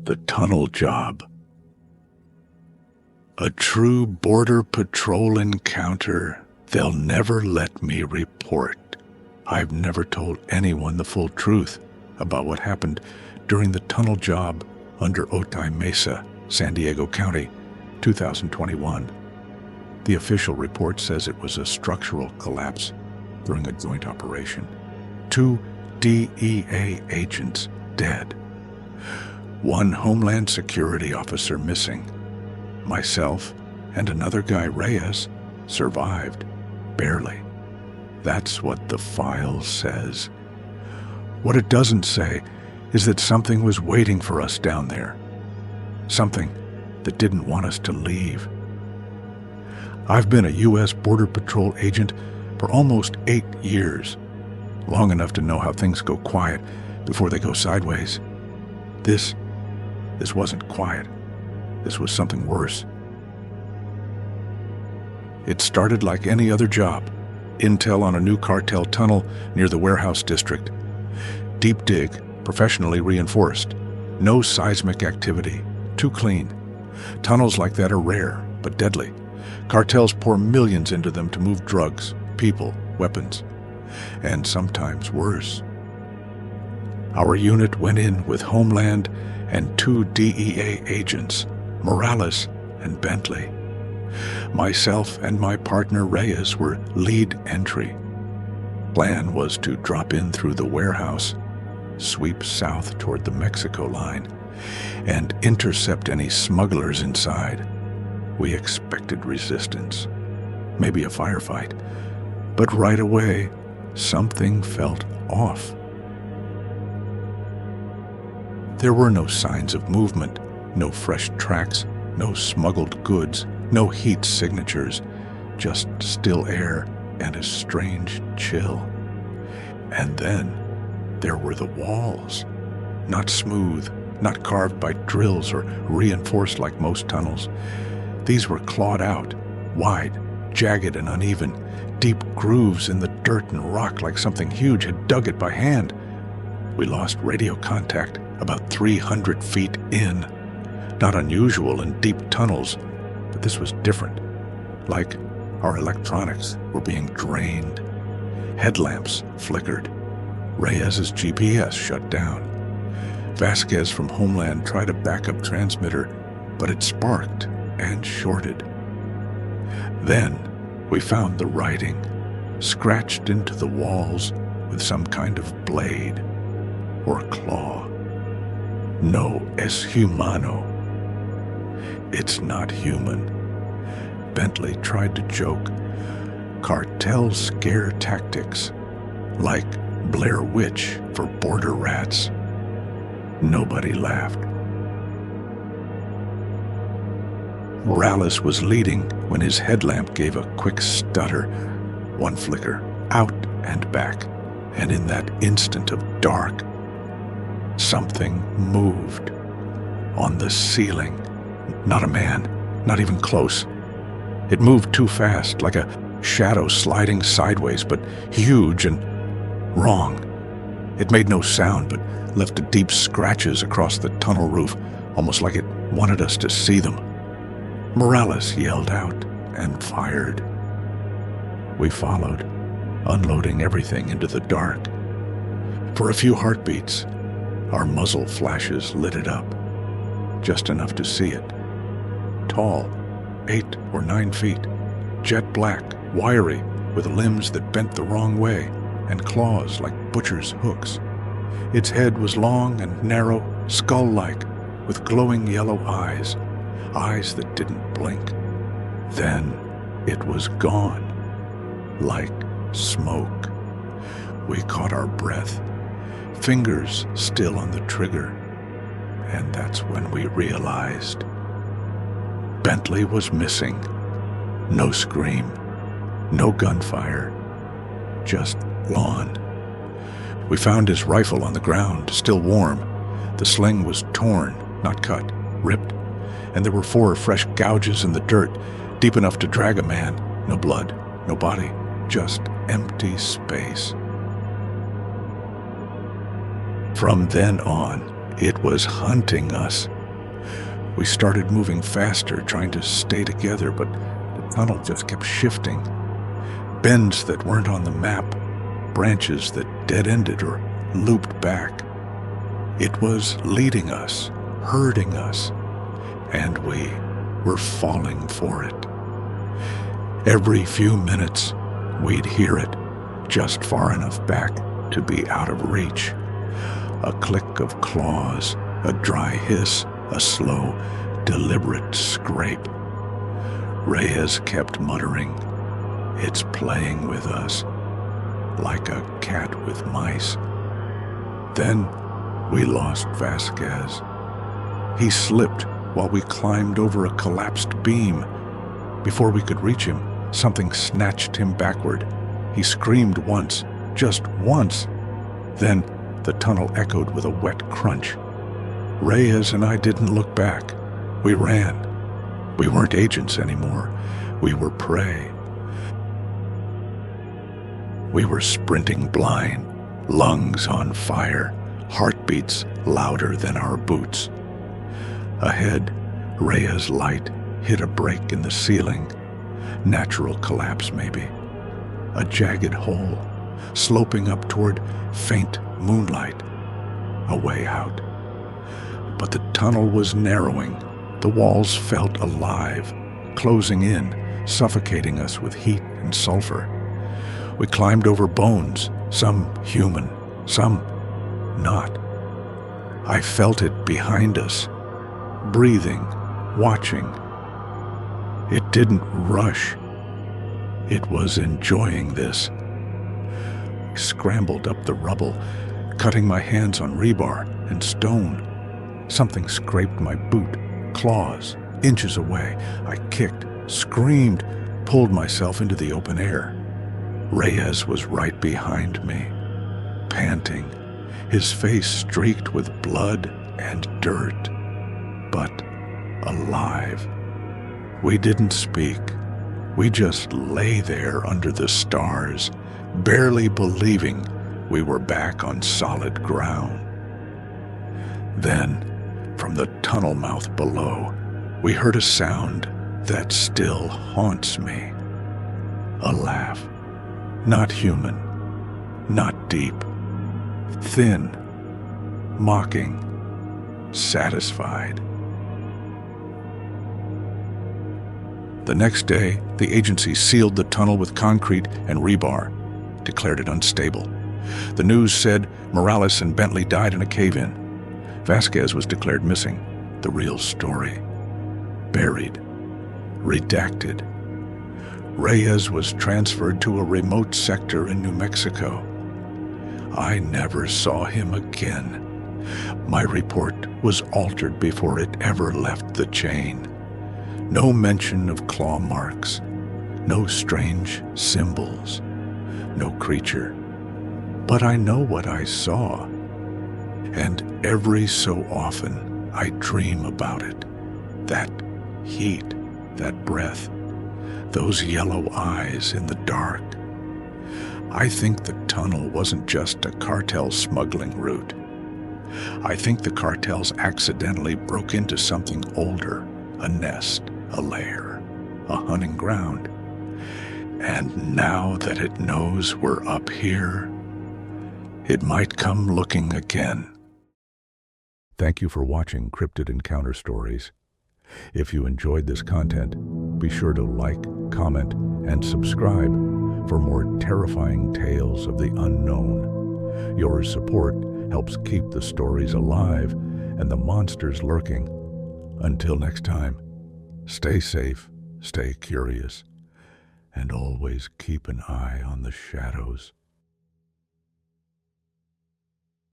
The tunnel job. A true border patrol encounter they'll never let me report. I've never told anyone the full truth about what happened during the tunnel job under Otay, Mesa, San Diego County, 2021. The official report says it was a structural collapse during a joint operation. 2 DEA agents dead. 1 Homeland Security officer missing. Myself and another guy, Reyes, survived. Barely. That's what the file says. What it doesn't say is that something was waiting for us down there. Something that didn't want us to leave. I've been a U.S. Border Patrol agent for almost 8 years, long enough to know how things go quiet before they go sideways. This wasn't quiet. This was something worse. It started like any other job. Intel on a new cartel tunnel near the warehouse district. Deep dig, professionally reinforced. No seismic activity. Too clean. Tunnels like that are rare, but deadly. Cartels pour millions into them to move drugs, people, weapons, and sometimes worse. Our unit went in with Homeland and 2 DEA agents, Morales and Bentley. Myself and my partner Reyes were lead entry. Plan was to drop in through the warehouse, sweep south toward the Mexico line, and intercept any smugglers inside. We expected resistance, maybe a firefight, but right away, something felt off. There were no signs of movement, no fresh tracks, no smuggled goods, no heat signatures, just still air and a strange chill. And then there were the walls, not smooth, not carved by drills or reinforced like most tunnels. These were clawed out, wide, jagged and uneven, deep grooves in the dirt and rock like something huge had dug it by hand. We lost radio contact about 300 feet in. Not unusual in deep tunnels, but this was different. Like our electronics were being drained. Headlamps flickered. Reyes's GPS shut down. Vasquez from Homeland tried a backup transmitter, but it sparked and shorted. Then we found the writing, scratched into the walls with some kind of blade or claw. No es humano. It's not human. Bentley tried to joke. Cartel scare tactics, like Blair Witch for border rats. Nobody laughed. Morales was leading when his headlamp gave a quick stutter. 1 flicker, out and back, and in that instant of dark, something moved on the ceiling. Not a man, not even close. It moved too fast, like a shadow sliding sideways, but huge and wrong. It made no sound, but left deep scratches across the tunnel roof, almost like it wanted us to see them. Morales yelled out and fired. We followed, unloading everything into the dark. For a few heartbeats, our muzzle flashes lit it up, just enough to see it. Tall, 8 or 9 feet, jet black, wiry, with limbs that bent the wrong way, and claws like butcher's hooks. Its head was long and narrow, skull-like, with glowing yellow eyes that didn't blink. Then it was gone, like smoke. We caught our breath, fingers still on the trigger, and that's when we realized Bentley was missing. No scream, no gunfire, just gone. We found his rifle on the ground, still warm. The sling was torn, not cut, ripped, and there were 4 fresh gouges in the dirt, deep enough to drag a man. No blood, no body, just empty space. From then on, It was hunting us. We started moving faster, trying to stay together, but the tunnel just kept shifting. Bends that weren't on the map, branches that dead-ended or looped back. It was leading us, herding us, and we were falling for it. Every few minutes, we'd hear it, just far enough back to be out of reach. A click of claws, a dry hiss, a slow, deliberate scrape. Reyes kept muttering, "It's playing with us," like a cat with mice. Then we lost Vasquez. He slipped while we climbed over a collapsed beam. Before we could reach him, something snatched him backward. He screamed once, just once. Then the tunnel echoed with a wet crunch. Reyes and I didn't look back. We ran. We weren't agents anymore. We were prey. We were sprinting blind, lungs on fire, heartbeats louder than our boots. Ahead, Rhea's light hit a break in the ceiling. Natural collapse, maybe. A jagged hole, sloping up toward faint moonlight. A way out. But the tunnel was narrowing. The walls felt alive, closing in, suffocating us with heat and sulfur. We climbed over bones, some human, some not. I felt it behind us, breathing, watching. It didn't rush. It was enjoying this. I scrambled up the rubble, cutting my hands on rebar and stone. Something scraped my boot, claws, inches away. I kicked, screamed, pulled myself into the open air. Reyes was right behind me, panting, his face streaked with blood and dirt, but alive. We didn't speak. We just lay there under the stars, barely believing we were back on solid ground. Then, from the tunnel mouth below, we heard a sound that still haunts me. A laugh. Not human, not deep. Thin, mocking, satisfied. The next day, the agency sealed the tunnel with concrete and rebar, declared it unstable. The news said Morales and Bentley died in a cave-in. Vasquez was declared missing. The real story. Buried. Redacted. Reyes was transferred to a remote sector in New Mexico. I never saw him again. My report was altered before it ever left the chain. No mention of claw marks, no strange symbols, no creature. But I know what I saw, and every so often I dream about it. That heat, that breath, those yellow eyes in the dark. I think the tunnel wasn't just a cartel smuggling route. I think the cartels accidentally broke into something older, a nest, a lair, a hunting ground. And now that it knows we're up here, it might come looking again. Thank you for watching Cryptid Encounter Stories. If you enjoyed this content, be sure to like, comment, and subscribe for more terrifying tales of the unknown. Your support helps keep the stories alive and the monsters lurking. Until next time, stay safe, stay curious, and always keep an eye on the shadows.